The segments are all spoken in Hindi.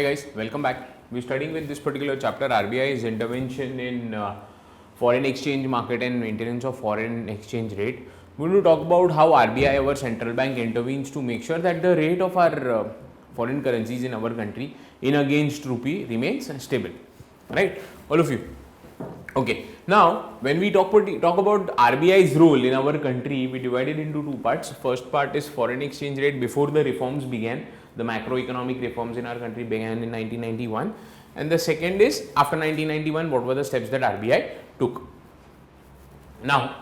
guys, welcome back. We're studying with this particular chapter RBI's intervention in foreign exchange market and maintenance of foreign exchange rate. We're going to talk about how RBI, our central bank, intervenes to make sure that the rate of our foreign currencies in our country in against rupee remains stable. Right, all of you. Okay, now when we talk about RBI's role in our country, we divide it into two parts. First part is foreign exchange rate before the reforms began. The macroeconomic reforms in our country began in 1991, and the second is after 1991, what were the steps that RBI took. Now,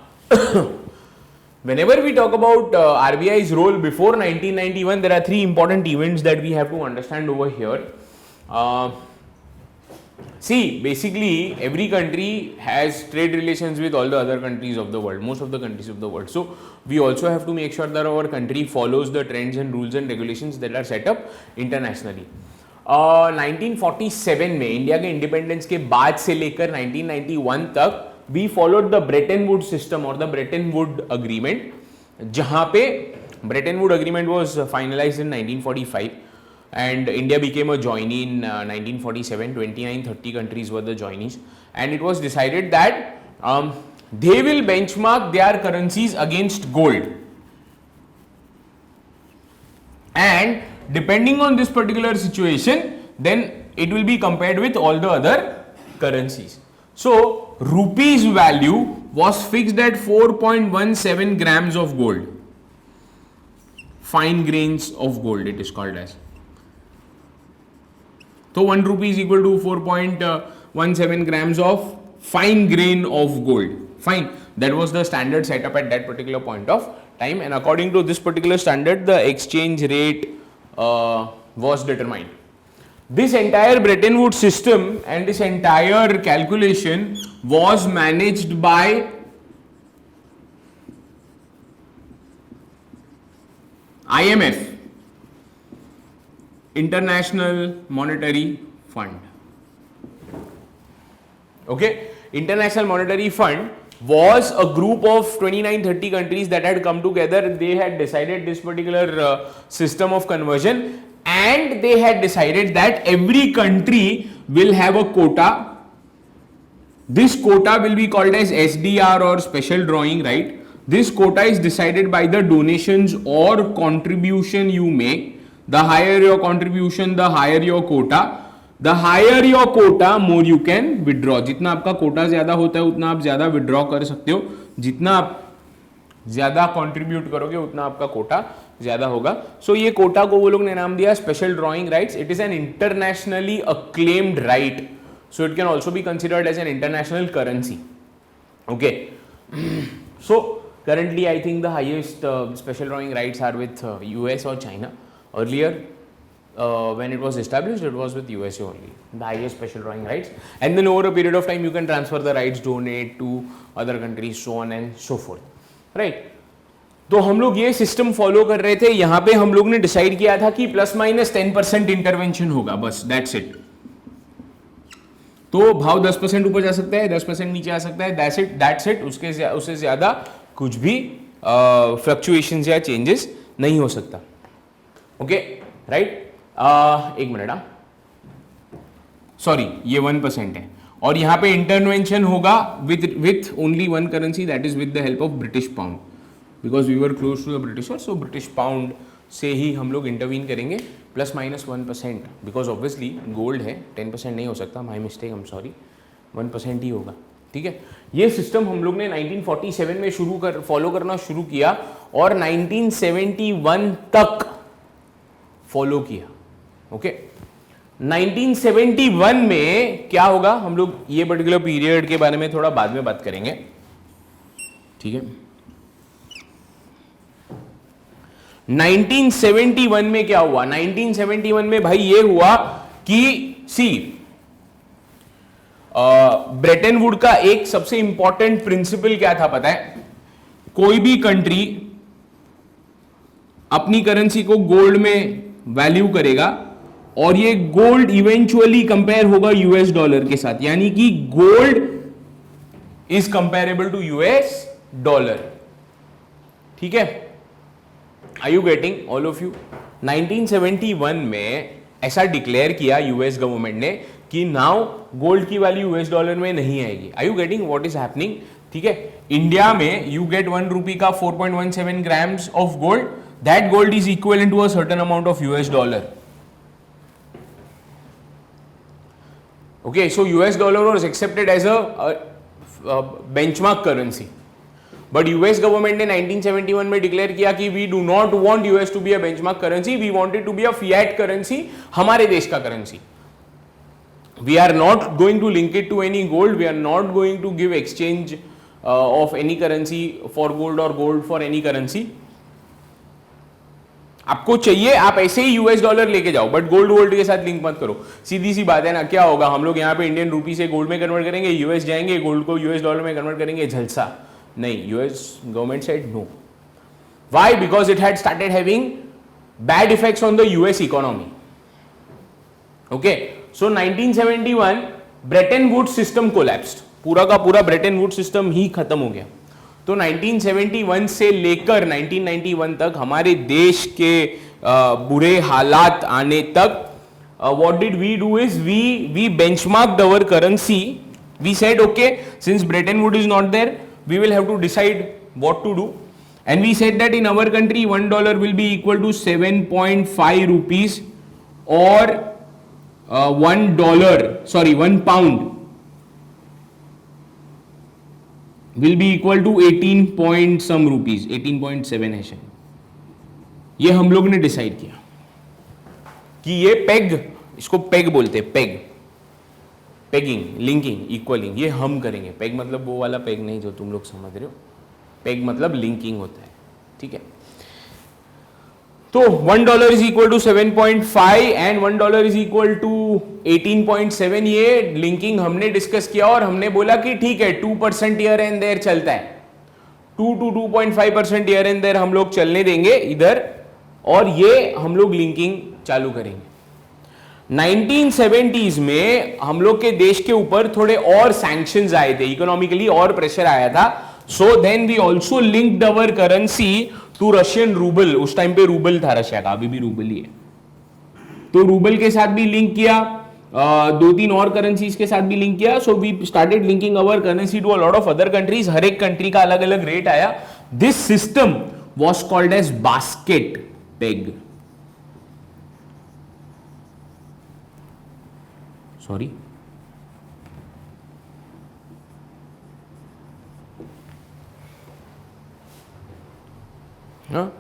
whenever we talk about RBI's role before 1991, there are three important events that we have to understand over here. See, basically every country has trade relations with all the other countries of the world, most of the countries of the world. So we also have to make sure that our country follows the trends and rules and regulations that are set up internationally. 1947 में इंडिया के इंडिपेंडेंस के बाद से लेकर 1991 तक we followed the Bretton Woods system or the Bretton Woods agreement, जहाँ पे Bretton Woods agreement was finalized in 1945. And India became a joinee in 1947. 29-30 countries were the joinees, and it was decided that they will benchmark their currencies against gold, and depending on this particular situation, then it will be compared with all the other currencies. So rupees value was fixed at 4.17 grams of gold, fine grains of gold it is called as. So 1 rupee is equal to 4.17 grams of fine grain of gold. Fine. That was the standard setup at that particular point of time, and according to this particular standard, the exchange rate was determined. This entire Bretton Woods system and this entire calculation was managed by IMF, International Monetary Fund. Okay, International Monetary Fund was a group of 29-30 countries that had come together. They had decided this particular system of conversion, and they had decided that every country will have a quota. This quota will be called as SDR or special drawing right. This quota is decided by the donations or contribution you make. The higher your contribution, the higher your quota. The higher your quota, more you can withdraw. जितना आपका कोटा ज्यादा होता है उतना आप ज्यादा विड्रॉ कर सकते हो. जितना आप ज्यादा कंट्रीब्यूट करोगे उतना आपका कोटा ज्यादा होगा. सो ये कोटा को वो लोग ने नाम दिया special drawing rights. It is an internationally acclaimed right, so it can also be considered as an international currency. Okay, so currently I think the highest special drawing rights are with US or China. Earlier, when it was established, it was with USA only, the highest special drawing rights, and then over a period of time you can transfer the rights, donate to other countries, so on and so forth, right? तो हम लोग ये सिस्टम फॉलो कर रहे थे. यहाँ पे हम लोग ने डिसाइड किया था कि +-10% इंटरवेंशन होगा, बस दैट्स इट. तो भाव 10% ऊपर जा सकता है, 10% नीचे आ सकता है, दैट्स इट. उससे ज्यादा कुछ भी फ्लक्चुएशंस या चेंजेस नहीं हो सकता. Okay, right. एक मिनट, सॉरी, ये 1% है, और यहाँ पे इंटरवेंशन होगा with only one currency, that is with the help of British pound, because we were close to the Britisher. So British pound से ही हम लोग इंटरवीन करेंगे. +-1%, बिकॉज ऑब्वियसली गोल्ड है, 10% नहीं हो सकता. My mistake, I am sorry, 1% ही होगा. ठीक है, ये सिस्टम हम लोग ने 1947 में फॉलो करना शुरू किया और 1971 तक फॉलो किया. ओके, 1971 में क्या होगा, हम लोग ये पर्टिकुलर पीरियड के बारे में थोड़ा बाद में बात करेंगे. ठीक है, 1971 में क्या हुआ. 1971 में भाई ये हुआ कि सी ब्रेटन वुड का एक सबसे इंपॉर्टेंट प्रिंसिपल क्या था पता है. कोई भी कंट्री अपनी करेंसी को गोल्ड में वैल्यू करेगा और ये गोल्ड इवेंचुअली कंपेयर होगा यूएस डॉलर के साथ, यानी कि gold is comparable to US dollar. ठीक है, are you getting all of you. 1971 में ऐसा डिक्लेयर किया यूएस गवर्नमेंट ने कि नाउ गोल्ड की वैल्यू यूएस डॉलर में नहीं आएगी. Are you getting what is happening? ठीक है, इंडिया में यू गेट 1 रुपी का 4.17 grams of gold. That gold is equal to a certain amount of US dollar. Okay, so US dollar was accepted as a benchmark currency. But US government ने 1971 में डिक्लेयर किया कि we do not want US to be a benchmark currency, we want it to be a fiat currency, हमारे देश का currency. We are not going to link it to any gold, we are not going to give exchange of any currency for gold or gold for any currency. आपको चाहिए आप ऐसे ही यूएस डॉलर लेके जाओ, बट गोल्ड वोल्ड के साथ लिंक मत करो. सीधी सी बात है ना, क्या होगा, हम लोग यहाँ पे इंडियन रूपी से गोल्ड में कन्वर्ट करेंगे, यूएस जाएंगे, गोल्ड को यूएस डॉलर में कन्वर्ट करेंगे, झलसा नहीं. US government said no. Why? Because it had started having bad effects on the US economy. Okay, so 1971 Bretton Woods system collapsed. पूरा का पूरा ब्रेटन वुड्स सिस्टम ही खत्म हो गया. तो 1971 से लेकर 1991 तक हमारे देश के बुरे हालात आने तक what did we do is we benchmarked our currency. We said okay, since Bretton Woods is not there, we will have to decide what to do, and we said that in our country $1 will be equal to 7.5 rupees or $1 pound will be equal to 18 point some rupees, 18.7 है शायद. ये हम लोग ने डिसाइड किया कि ये पेग, इसको पेग बोलते हैं, पेग, पेगिंग, लिंकिंग, इक्वलिंग, ये हम करेंगे. पेग मतलब वो वाला पेग नहीं जो तुम लोग समझ रहे हो. पेग मतलब लिंकिंग होता है. ठीक है, तो $1 is equal to 7.5 and $1 is equal to 18.7. ये लिंकिंग हमने डिस्कस किया और हमने बोला कि ठीक है 2% ईयर एंड देयर चलता है, 2 to 2.5% ईयर एंड देयर हम लोग चलने देंगे इधर, और ये हम लोग लिंकिंग चालू करेंगे. 1970s में हम लोग के देश के ऊपर थोड़े और सैंक्शंस आए थे, इकोनॉमिकली और प्रेशर आया था. So then we also linked our currency to Russian rouble. उस टाइम पे रूबल था रशिया का, अभी भी रूबल ही है. तो रूबल के साथ भी लिंक किया, 2-3 और करेंसीज के साथ भी लिंक किया. So we started linking our currency to a lot of other countries. हर एक कंट्री का अलग अलग रेट आया. This system was called as basket peg. Sorry, हाँ,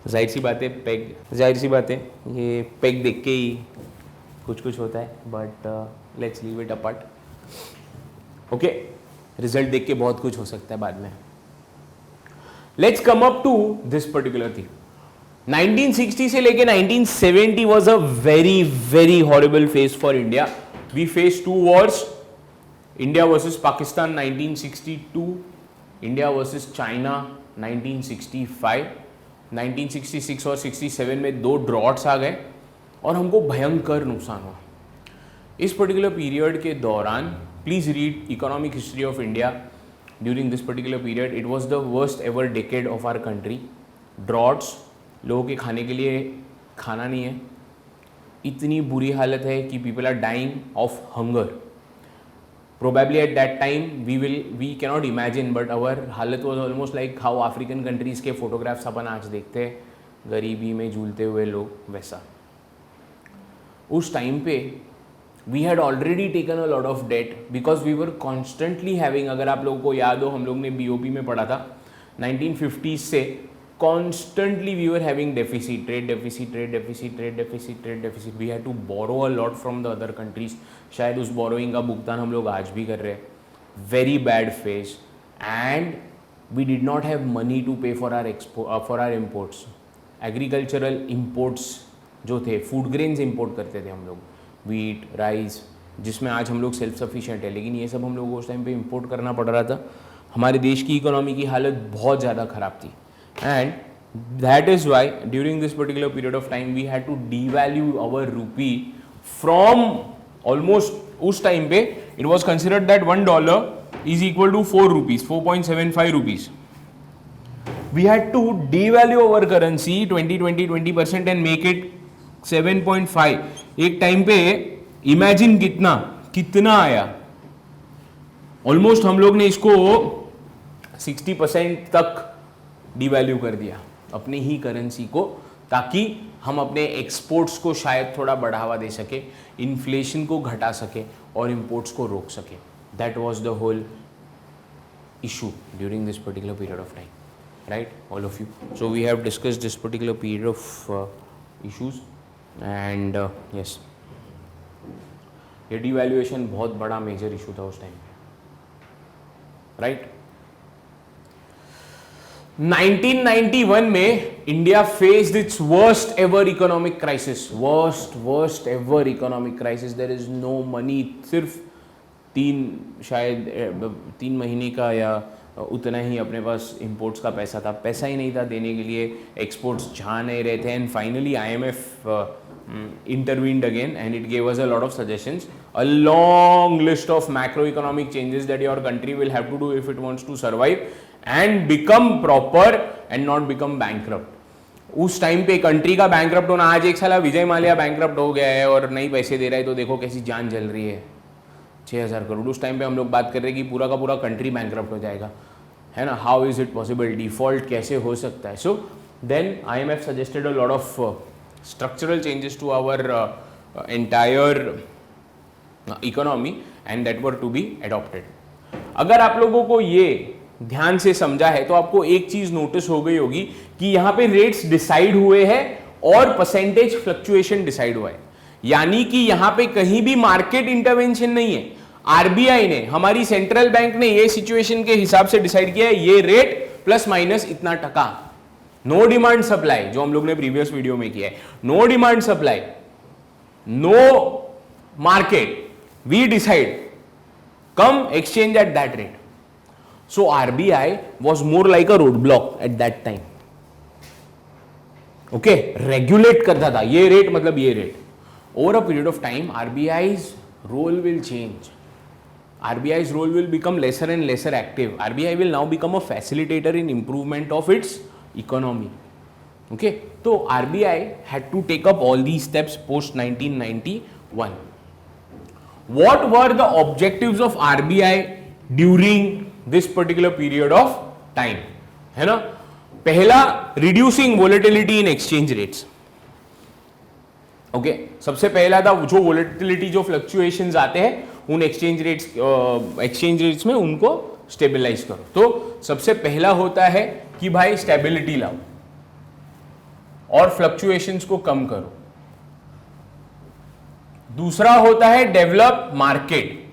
जाहिर सी बात है पेग, जाहिर सी बात है ये पेग देख के ही कुछ कुछ होता है, but let's leave it apart. Okay, result देख के बहुत कुछ हो सकता है बाद में. Let's come up to this particular thing. 1960 से लेके 1970 was a very very horrible phase for India. We face 2 wars. India versus Pakistan 1962, India versus China 1965, 1966 और 67 में 2 ड्रॉट्स आ गए और हमको भयंकर नुकसान हुआ. इस पर्टिकुलर पीरियड के दौरान, please read economic history of India. During this particular period it was the worst ever decade of our country. Droughts, लोगों के खाने के लिए खाना नहीं है, इतनी बुरी हालत है कि people are dying of hunger. Probably at that time we cannot imagine, but our हालत was almost like how African countries के photographs अपन आज देखते हैं, गरीबी में झूलते हुए लोग, वैसा. उस टाइम पे we had already taken a lot of debt because we were constantly having, अगर आप लोगों को याद हो हम लोग ने BOP में पढ़ा था 1950s से, constantly we were having deficit, trade deficit, trade deficit, trade deficit, trade deficit. We had to borrow a lot from the other countries. शायद उस borrowing का भुगतान हम लोग आज भी कर रहे हैं. Very bad phase, and we did not have money to pay for our imports. Agricultural imports जो थे, food grains import करते थे हम लोग, wheat, rice, जिसमें आज हम लोग सेल्फ सफिशिएंट है, लेकिन ये सब हम लोग को उस टाइम पे इम्पोर्ट करना पड़ रहा था. हमारे देश की इकोनॉमी की हालत बहुत ज़्यादा ख़राब थी. And that is why during this particular period of time we had to devalue our rupee from almost, उस टाइम पे it was considered that $1 is equal to 4 rupees, 4.75 rupees. We had to devalue our currency 20% and make it 7.5. एक टाइम पे इमेजिन कितना कितना आया, ऑलमोस्ट हम लोग ने इसको 60% तक डिवैल्यू कर दिया अपनी ही करेंसी को, ताकि हम अपने एक्सपोर्ट्स को शायद थोड़ा बढ़ावा दे सके, इन्फ्लेशन को घटा सके और इंपोर्ट्स को रोक सके. That was the whole issue during this particular period of time, right, all of you? So we have discussed this particular period of issues and yes, ये devaluation बहुत बड़ा major issue था उस time पे, right? 1991 में India faced its worst ever economic crisis, worst ever economic crisis. There is no money. सिर्फ तीन महीने का या उतना ही अपने पास इंपोर्ट्स का पैसा था, पैसा ही नहीं था देने के लिए, एक्सपोर्ट्स जा नहीं रहे थे. And finally IMF intervened again and it gave us a lot of suggestions, a long list of macroeconomic changes that your country will have to do if it wants to survive and become proper and not become bankrupt. उस टाइम पे कंट्री का बैंकरप्ट होना, आज एक साला विजय माल्या बैंकरप्ट हो गया है और नहीं पैसे दे रहा है, तो देखो कैसी जान जल रही है. 6,000 करोड़, उस टाइम पे हम लोग बात कर रहे हैं कि पूरा का पूरा कंट्री बैंकरप्ट हो जाएगा, है ना. How is it possible, default कैसे हो सकता है. So then IMF suggested a lot of structural changes to our entire economy and that were to be adopted. अगर आप लोगों को ये ध्यान से समझा है तो आपको एक चीज नोटिस हो गई होगी कि यहाँ पे रेट्स डिसाइड हुए हैं और परसेंटेज फ्लक्चुएशन डिसाइड हुआ है, यानी कि यहां पे कहीं भी मार्केट इंटरवेंशन नहीं है. आरबीआई ने, हमारी सेंट्रल बैंक ने ये सिचुएशन के हिसाब से डिसाइड किया है, ये रेट प्लस माइनस इतना टका. नो डिमांड सप्लाई, जो हम लोग ने प्रीवियस वीडियो में किया है, no demand supply, no market, we decide, come exchange at that rate. So RBI was more like a road block at that time. Okay, regulate करता था, ये रेट मतलब ये rate. Over a period of time, RBI's role will change. RBI's role will become lesser and lesser active. RBI will now become a facilitator in improvement of its economy. Okay, so RBI had to take up all these steps post 1991. What were the objectives of RBI during this particular period of time? है ना, पहला, reducing volatility in exchange rates. Okay, सबसे पहला था जो वोलेटिलिटी, जो फ्लक्चुएशंस आते हैं उन एक्सचेंज रेट्स में उनको स्टेबलाइज करो. तो सबसे पहला होता है कि भाई स्टेबिलिटी लाओ और फ्लक्चुएशंस को कम करो. दूसरा होता है डेवलप मार्केट.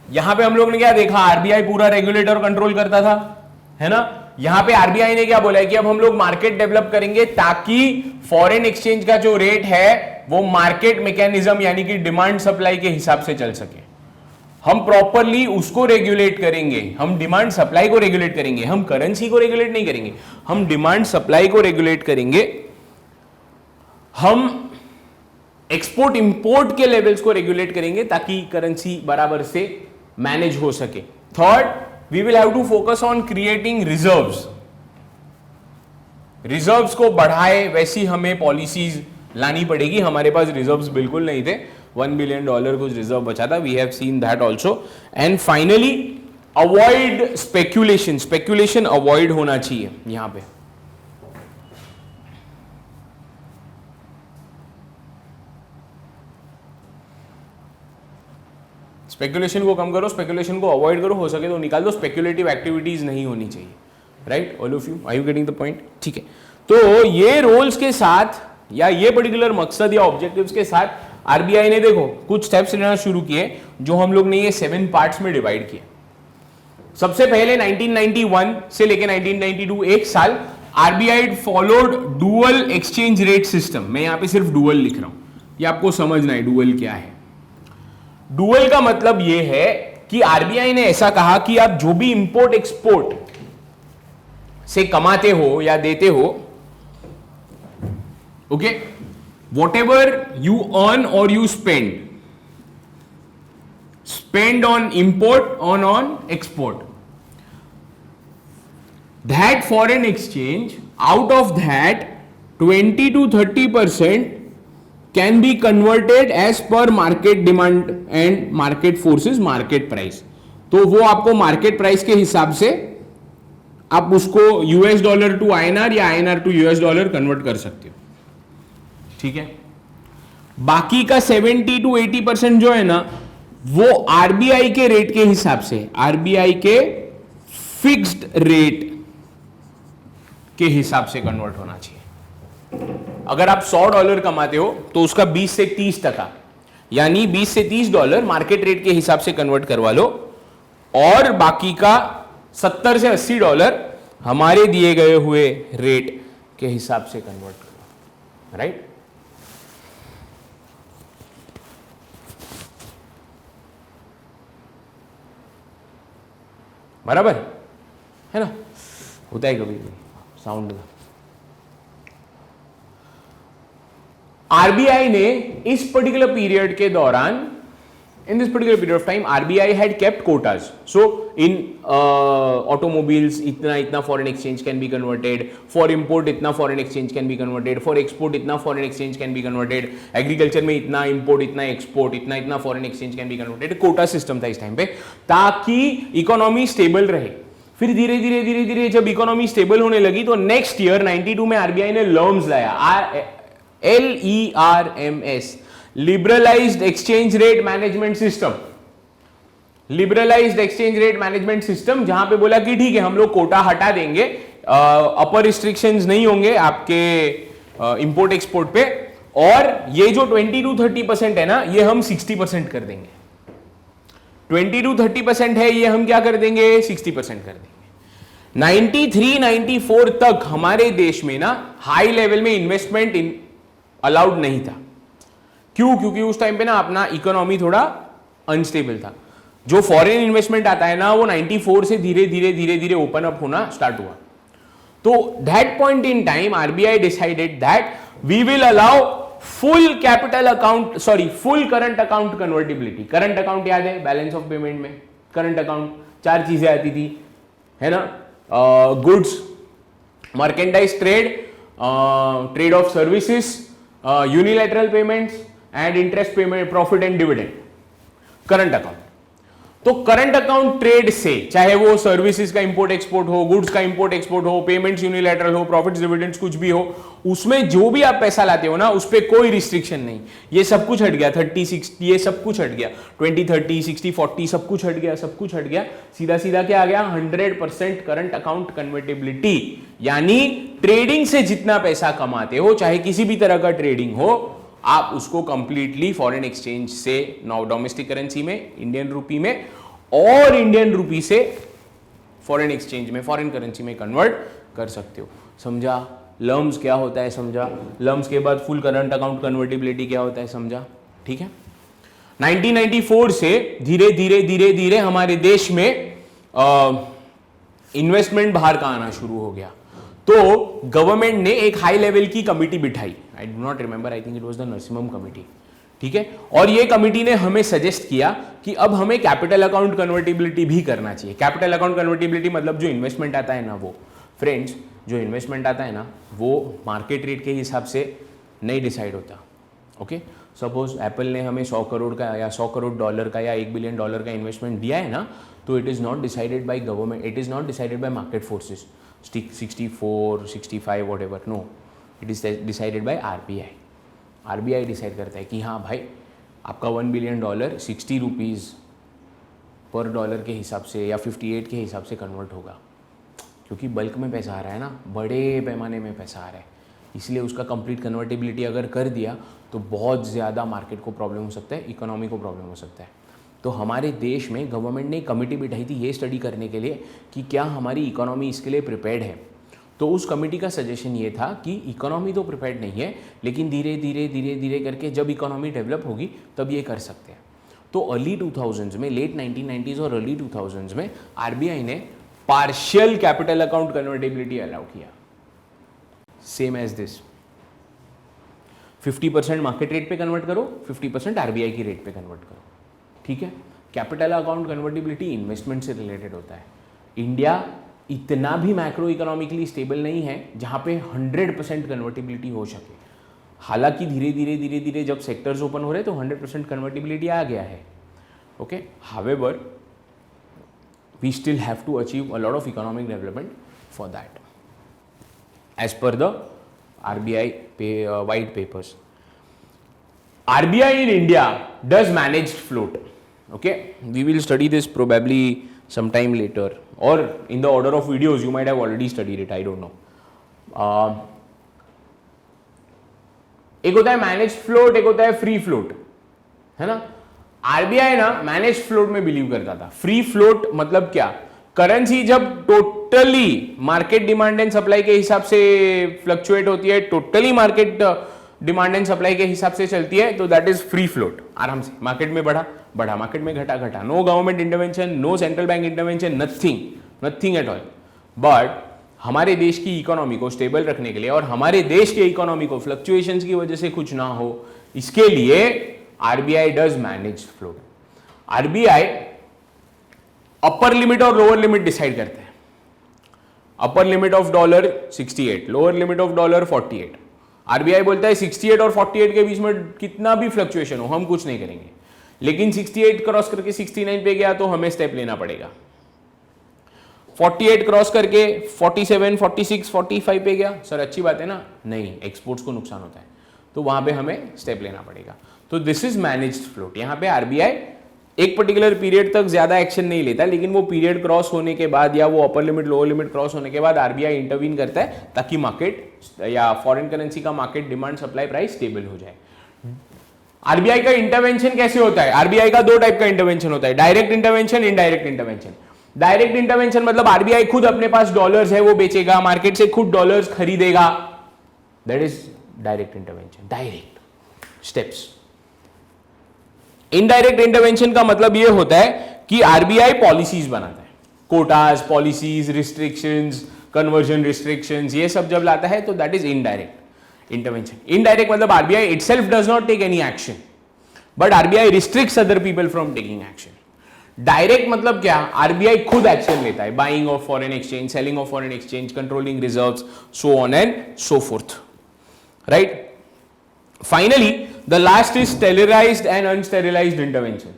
यहां पे हम लोग ने क्या देखा, आरबीआई पूरा रेगुलेट और कंट्रोल करता था, है ना. यहां पे आरबीआई ने क्या बोला है कि अब हम लोग मार्केट डेवलप करेंगे ताकि फॉरेन एक्सचेंज का जो रेट है वो मार्केट मैकेनिज्म यानी कि डिमांड सप्लाई के हिसाब से चल सके. हम प्रॉपरली उसको रेगुलेट करेंगे, हम डिमांड सप्लाई को रेगुलेट करेंगे, हम करेंसी को रेगुलेट नहीं करेंगे, हम डिमांड सप्लाई को रेगुलेट करेंगे, हम एक्सपोर्ट इंपोर्ट के लेवल्स को रेगुलेट करेंगे ताकि करेंसी बराबर से मैनेज हो सके. Third, we will have to focus on creating reserves. Reserves को बढ़ाए वैसी हमें पॉलिसीज लानी पड़ेगी. हमारे पास रिजर्व्स बिल्कुल नहीं थे, $1 बिलियन कुछ रिजर्व बचा था. We have seen that also. And finally avoid speculation. Speculation avoid होना चाहिए यहां पे. स्पेकुलेशन को कम करो, स्पेकुलेशन को अवॉइड करो, हो सके तो निकाल दो. स्पेकुलेटिव एक्टिविटीज नहीं होनी चाहिए. Right, all of you, are you getting the point? ठीक है, तो ये रोल्स के साथ या ये पर्टिकुलर मकसद या ऑब्जेक्टिव्स के साथ आरबीआई ने देखो कुछ स्टेप्स लेना शुरू किए, जो हम लोग ने ये 7 पार्ट्स में डिवाइड किए. सबसे पहले 1991 से लेके 1992 एक साल RBI followed dual exchange rate system. मैं यहां पे सिर्फ डुअल लिख रहा हूं, ये आपको समझना है डुअल क्या है. डुअल का मतलब यह है कि आरबीआई ने ऐसा कहा कि आप जो भी इंपोर्ट एक्सपोर्ट से कमाते हो या देते हो, okay, whatever you earn और you spend on import on export, that foreign exchange, out of that 20 to 30% can be converted as per market demand and market forces, market price. तो वो आपको मार्केट प्राइस के हिसाब से आप उसको यूएस डॉलर टू आईएनआर या INR to US dollar convert कर सकते हो, ठीक है। बाकी का 70 to 80% जो है ना, वो आरबीआई के रेट के हिसाब से, आरबीआई के फिक्स्ड रेट के हिसाब से कन्वर्ट होना चाहिए। अगर आप $100 कमाते हो तो उसका 20 से 30%, यानी 20 से 30 डॉलर मार्केट रेट के हिसाब से कन्वर्ट करवा लो, और बाकी का 70 से 80 डॉलर हमारे दिए गए हुए रेट के हिसाब से कन्वर्ट करो, राइट। बराबर है ना, होता है कभी साउंड का। आरबीआई ने इस पर्टिकुलर पीरियड के दौरान, in this particular period of time, RBI had kept quotas. So in automobiles इतना foreign exchange can be converted, for import इतना foreign exchange can be converted, for export इतना foreign exchange can be converted, agriculture में इतना import इतना export इतना foreign exchange can be converted। quota system था इस टाइम पे, ताकि इकोनॉमी स्टेबल रहे। फिर धीरे धीरे जब इकोनॉमी स्टेबल होने लगी तो नेक्स्ट ईयर 92 में आरबीआई ने लर्म्स लाया, LERMS, liberalised exchange rate management system. Liberalised exchange rate management system, जहां पे बोला कि ठीक है हम लोग कोटा हटा देंगे, अपर रिस्ट्रिक्शंस नहीं होंगे आपके इंपोर्ट एक्सपोर्ट पे, और ये जो 20 to 30% है ना, ये हम 60% कर देंगे। 20 to 30% है, ये हम क्या कर देंगे, 60% कर देंगे। 93-94 तक हमारे देश में ना हाई लेवल में इन्वेस्टमेंट अलाउड नहीं था। क्यों? क्योंकि उस टाइम पे ना अपना इकोनॉमी थोड़ा अनस्टेबल था। जो फॉरेन इन्वेस्टमेंट आता है ना, वो 94 से धीरे धीरे ओपन अप होना स्टार्ट हुआ। तो that point in time RBI decided that we will allow full capital account, sorry full current account convertibility. Current account याद है, बैलेंस ऑफ पेमेंट में करंट अकाउंट 4 चीजें आती थी, है ना, goods, merchandise trade, trade of services, unilateral payments and interest payment, profit and dividend, current account. तो करंट अकाउंट ट्रेड से, चाहे वो सर्विसेज का इंपोर्ट एक्सपोर्ट हो, गुड्स का इंपोर्ट एक्सपोर्ट हो, पेमेंट्स यूनिलैटरल हो, प्रॉफिट्स डिविडेंड्स कुछ भी हो, उसमें जो भी आप पैसा लाते हो ना, उस पर कोई रिस्ट्रिक्शन नहीं। ये सब कुछ हट गया, 30-60 ये सब कुछ हट गया, 20-30 60-40 सब कुछ हट गया, सब कुछ हट गया। सीधा सीधा क्या आ गया, 100% करंट अकाउट कन्वर्टेबिलिटी। यानी ट्रेडिंग से जितना पैसा कमाते हो, चाहे किसी भी तरह का ट्रेडिंग हो, आप उसको कंप्लीटली फॉरेन एक्सचेंज से, डोमेस्टिक करेंसी में, इंडियन रूपी में, और इंडियन रूपी से फॉरेन एक्सचेंज में, फॉरेन करेंसी में कन्वर्ट कर सकते हो। समझा? लर्म्स क्या होता है समझा? लर्म्स के बाद फुल करंट अकाउंट कन्वर्टिबिलिटी क्या होता है समझा? ठीक है। 1994 से धीरे धीरे हमारे देश में इन्वेस्टमेंट बाहर का आना शुरू हो गया। तो गवर्नमेंट ने एक हाई लेवल की कमिटी बिठाई, I do not remember, I think it was the Narasimham committee, ठीक है। और ये कमिटी ने हमें सजेस्ट किया कि अब हमें कैपिटल अकाउंट कन्वर्टिबिलिटी भी करना चाहिए। कैपिटल अकाउंट कन्वर्टिबिलिटी मतलब जो इन्वेस्टमेंट आता है ना, वो फ्रेंड्स, जो इन्वेस्टमेंट आता है ना, वो मार्केट रेट के हिसाब से नहीं डिसाइड होता। ओके, सपोज एप्पल ने हमें 100 करोड़ का या 100 करोड़ डॉलर का या $1 बिलियन का इन्वेस्टमेंट दिया है ना, तो it is not decided by government, it is not decided by market forces 64, 65 whatever, no, it is decided by RBI. RBI decide करता है कि हाँ भाई, आपका $1 बिलियन 60 रुपीज़ पर डॉलर के हिसाब से या 58 के हिसाब से कन्वर्ट होगा, क्योंकि बल्क में पैसा आ रहा है ना, बड़े पैमाने में पैसा आ रहा है, इसलिए उसका कंप्लीट कन्वर्टिबिलिटी अगर कर दिया तो बहुत ज़्यादा मार्केट को प्रॉब्लम हो सकता है, इकोनॉमी को प्रॉब्लम हो सकता है। तो हमारे देश में गवर्नमेंट ने एक कमेटी बिठाई थी ये स्टडी करने के लिए कि क्या हमारी इकोनॉमी इसके लिए प्रिपेयर्ड है। तो उस कमेटी का सजेशन ये था कि इकोनॉमी तो प्रिपेयर्ड नहीं है, लेकिन धीरे धीरे करके जब इकोनॉमी डेवलप होगी तब ये कर सकते हैं। तो अर्ली 2000s में, लेट 1990s और अर्ली 2000s में आरबीआई ने partial capital account convertibility allow किया, same as this. 50% market rate पे कन्वर्ट करो, 50% आरबीआई की रेट पे कन्वर्ट करो, ठीक है। कैपिटल अकाउंट कन्वर्टिबिलिटी इन्वेस्टमेंट से रिलेटेड होता है। इंडिया इतना भी मैक्रो इकोनॉमिकली स्टेबल नहीं है जहाँ पे 100% कन्वर्टिबिलिटी हो सके। हालांकि धीरे धीरे जब सेक्टर्स ओपन हो रहे तो 100% कन्वर्टिबिलिटी आ गया है। Okay, however we still have to achieve a lot of economic development for that as per the RBI white papers. RBI in India does managed float. Okay, we will study this probably sometime later or in the order of videos you might have already studied it, I don't know. एक होता है मैनेज्ड फ्लोट, एक होता है फ्री फ्लोट, है ना। आरबीआई ना मैनेज फ्लोट में बिलीव करता था। फ्री फ्लोट मतलब क्या, करेंसी जब totally market demand and supply के हिसाब से फ्लक्चुएट होती है, totally market demand and supply के हिसाब से चलती है, तो दैट इज फ्री फ्लोट। आराम से मार्केट में बढ़ा, मार्केट में घटा, no government intervention, no central bank intervention, nothing at all. But हमारे देश की इकोनॉमी को स्टेबल रखने के लिए और हमारे देश के इकोनॉमी को फ्लक्चुएशंस की वजह से कुछ ना हो, इसके लिए RBI does manage float. RBI upper limit और लोअर लिमिट डिसाइड करते हैं। Upper limit of $68, lower limit of $48। RBI बोलता है 68 और 48 के बीच में कितना भी फ्लक्चुएशन हो हम कुछ नहीं करेंगे, लेकिन 68 क्रॉस करके 69 पे गया तो हमें स्टेप लेना पड़ेगा। 48 क्रॉस करके 47, 46, 45 पे गया, सर अच्छी बात है ना, नहीं, एक्सपोर्ट्स को नुकसान होता है, तो वहां पे हमें स्टेप लेना पड़ेगा। तो दिस इज मैनेज्ड फ्लोट। यहाँ पे आरबीआई एक पर्टिकुलर पीरियड तक ज्यादा एक्शन नहीं लेता, लेकिन वो पीरियड क्रॉस होने के बाद या वो upper limit lower limit cross होने के बाद आरबीआई इंटरवीन करता है ताकि मार्केट या फॉरेन करेंसी का market demand supply price stable हो जाए। आरबीआई का इंटरवेंशन कैसे होता है? आरबीआई का दो टाइप का इंटरवेंशन होता है, direct intervention, indirect intervention. Direct intervention मतलब आरबीआई खुद अपने पास डॉलर्स है वो बेचेगा, मार्केट से खुद डॉलर्स खरीदेगा, that is direct intervention, direct steps. Indirect intervention का मतलब यह होता है कि आरबीआई पॉलिसीज बनाता है, quotas, policies, restrictions, conversion restrictions, ये सब जब लाता है तो that is indirect intervention. Indirect मतलब RBI itself does not take any action, but RBI restricts other people from taking action. Direct मतलब क्या, आरबीआई खुद एक्शन लेता है, buying of foreign exchange, selling of foreign exchange, controlling reserves, so on and so forth, right. Finally, the last is sterilized and unsterilized intervention.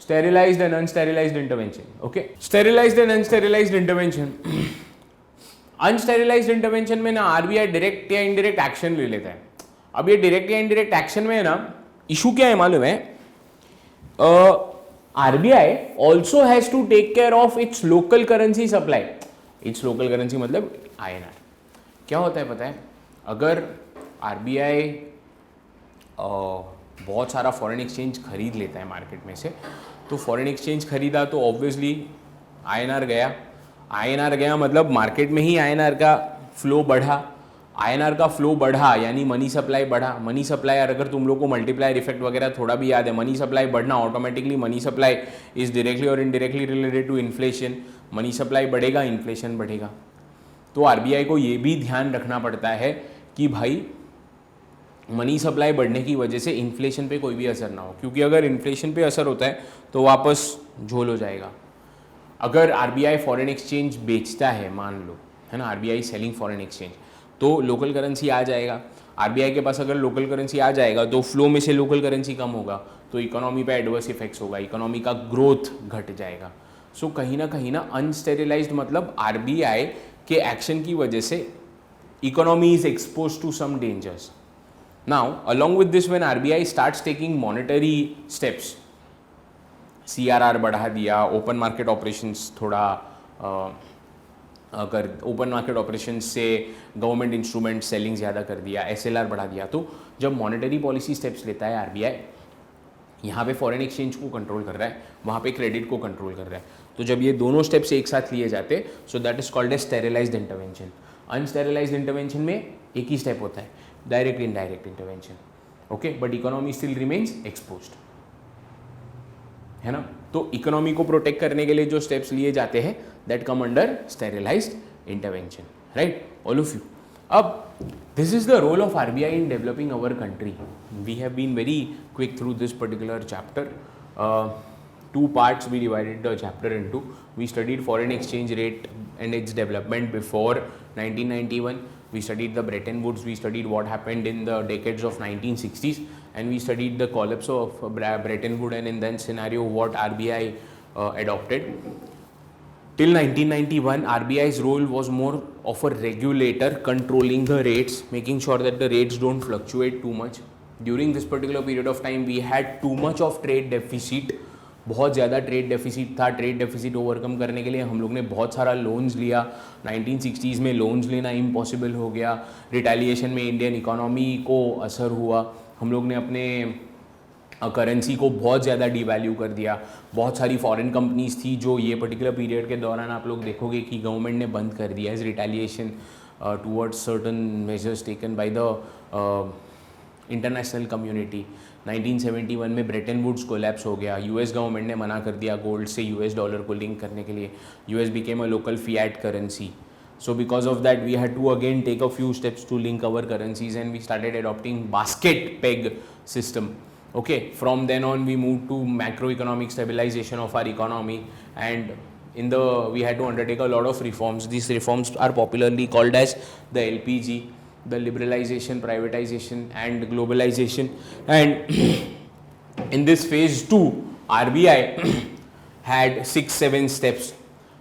Sterilized and unsterilized intervention. Okay. Sterilized and unsterilized intervention. Unsterilized intervention में ना आरबीआई डायरेक्ट या इनडायरेक्ट एक्शन ले लेता है। अब ये डायरेक्ट या इनडायरेक्ट एक्शन में ना इशू क्या है मालूम है? RBI also has to take care of its local currency supply. Its local currency मतलब आईएनआर। क्या होता है पता है, अगर आरबीआई बहुत सारा फॉरेन एक्सचेंज खरीद लेता है मार्केट में से, तो फॉरेन एक्सचेंज खरीदा तो ऑब्वियसली आईएनआर गया मतलब मार्केट में ही आईएनआर का फ्लो बढ़ा। आईएनआर का फ्लो बढ़ा यानी मनी सप्लाई बढ़ा। मनी सप्लाई, अगर तुम लोग को मल्टीप्लायर इफेक्ट वगैरह थोड़ा भी याद है, मनी सप्लाई बढ़ना automatically, money supply is directly और indirectly related to inflation. Money supply बढ़ेगा, इन्फ्लेशन बढ़ेगा। तो आरबीआई को ये भी ध्यान रखना पड़ता है कि भाई मनी सप्लाई बढ़ने की वजह से इन्फ्लेशन पे कोई भी असर ना हो, क्योंकि अगर इन्फ्लेशन पे असर होता है तो वापस झोल हो जाएगा। अगर आरबीआई फॉरेन एक्सचेंज बेचता है, मान लो, है ना, आरबीआई सेलिंग फॉरेन एक्सचेंज, तो लोकल करेंसी आ जाएगा। आरबीआई के पास अगर लोकल करेंसी आ जाएगा तो फ्लो में से लोकल करेंसी कम होगा, तो इकोनॉमी पे एडवर्स इफेक्ट्स होगा, इकोनॉमी का ग्रोथ घट जाएगा। सो कहीं ना अनस्टेरिलाइज्ड मतलब आरबीआई के एक्शन की वजह से economy is expose to some dangers. Now, along with this, when RBI starts taking monetary steps, CRR बढ़ा दिया, ओपन मार्केट ऑपरेशंस थोड़ा, अगर ओपन मार्केट ऑपरेशंस से गवर्नमेंट इंस्ट्रूमेंट सेलिंग ज़्यादा कर दिया, SLR बढ़ा दिया, तो जब मॉनेटरी पॉलिसी स्टेप्स लेता है आरबीआई, यहाँ पे फॉरेन एक्सचेंज को कंट्रोल कर रहा है, वहाँ पे क्रेडिट को कंट्रोल कर रहा है, तो जब ये दोनों स्टेप्स एक साथ लिए जाते, so that is called a sterilised intervention. Unsterilised intervention में एक ही स्टेप होता है, direct indirect intervention, okay, but economy still remains exposed, है ना। तो इकोनॉमी को प्रोटेक्ट करने के लिए जो स्टेप्स लिए जाते हैं that come under sterilised intervention, right, all of you. अब this is the role of RBI in developing our country. We have been very quick through this particular chapter two parts we divided the chapter into. We studied foreign exchange rate and its development before 1991. We studied the Bretton Woods, we studied what happened in the decades of 1960s, and we studied the collapse of Bretton Woods, and in that scenario what RBI adopted. Till 1991, RBI's role was more of a regulator, controlling the rates, making sure that the rates don't fluctuate too much. During this particular period of time, we had too much of trade deficit. बहुत ज़्यादा ट्रेड डेफिसिट था. ट्रेड डेफिसिट ओवरकम करने के लिए हम लोग ने बहुत सारा लोन्स लिया. 1960s में लोन्स लेना इम्पॉसिबल हो गया. रिटेलिएशन में इंडियन इकोनॉमी को असर हुआ. हम लोग ने अपने करेंसी को बहुत ज़्यादा डिवैल्यू कर दिया. बहुत सारी फॉरेन कंपनीज थी जो ये पर्टिकुलर पीरियड के दौरान आप लोग देखोगे कि गवर्नमेंट ने बंद कर दिया as retaliation towards certain measures taken by the international community. 1971 में ब्रेटन वुड्स कोलैप्स हो गया. यूएस गवर्नमेंट ने मना कर दिया गोल्ड से यूएस डॉलर को लिंक करने के लिए. US became a local fiat currency. So because of that, we had to again take a few steps to link our currencies, and we started adopting basket peg system. Okay, from then on we moved to macroeconomic stabilization of our economy, and we had to undertake a lot of reforms. These reforms are popularly called as the LPG, the liberalization, privatization and globalization. And in this phase 2, RBI had 6-7 steps.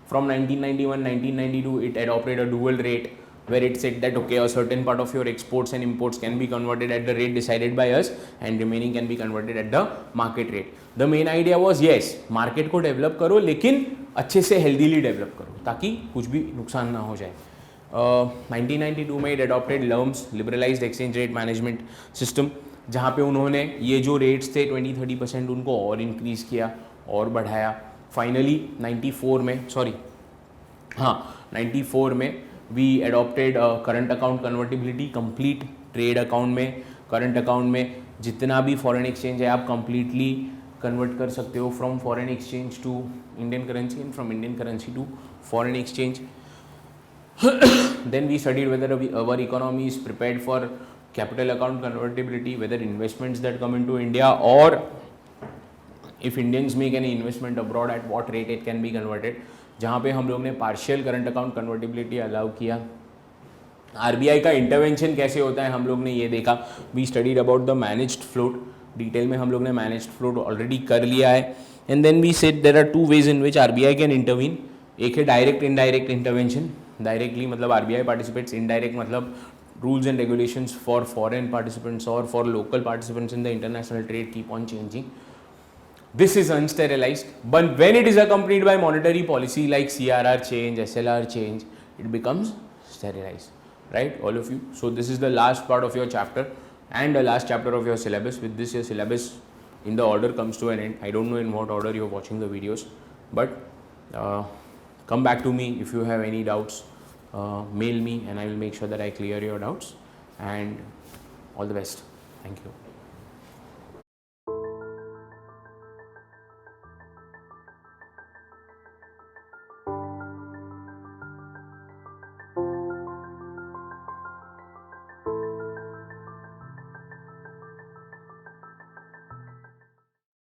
From 1991-1992, it adopted a dual rate where it said that okay, a certain part of your exports and imports can be converted at the rate decided by us and remaining can be converted at the market rate. The main idea was yes, market को develop करो लेकिन अच्छे से healthily develop करो ताकि कुछ भी नुकसान ना हो जाए. 1992 में it adopted LERMS, liberalized exchange rate management system, जहाँ पे उन्होंने ये जो rates थे 20-30% उनको और increase किया और बढ़ाया. फाइनली 94 में we adopted current account convertibility. Complete trade account में, करंट अकाउंट में जितना भी फॉरेन एक्सचेंज है आप कंप्लीटली कन्वर्ट कर सकते हो from foreign exchange to Indian currency and from Indian currency to foreign exchange. Then we studied whether our economy is prepared for capital account convertibility, whether investments that come into India और if Indians make any investment abroad at what rate it can be converted. जहाँ पे हम लोग ने partial current account convertibility allow किया. आरबीआई का इंटरवेंशन कैसे होता है हम लोग ने ये देखा. We studied about the managed float. Detail में हम लोग ने मैनेज्ड फ्लोट ऑलरेडी कर लिया है. And then we said there are two ways in which RBI can intervene. एक है डायरेक्ट इनडायरेक्ट इंटरवेंशन. डायरेक्टली मतलब आरबीआई पार्टिसिपेट्स, इनडायरेक्ट मतलब rules and regulations for foreign participants or for local participants in the international trade keep on changing. This is unsterilized, but when it is accompanied by monetary policy like CRR change, SLR change, it becomes sterilized, right, all of you. So this is the last part of your chapter and the last chapter of your syllabus. With this, your syllabus in the order comes to an end. I don't know in what order you're watching the videos, but come back to me if you have any doubts. Mail me and I will make sure that I clear your doubts, and all the best. Thank you.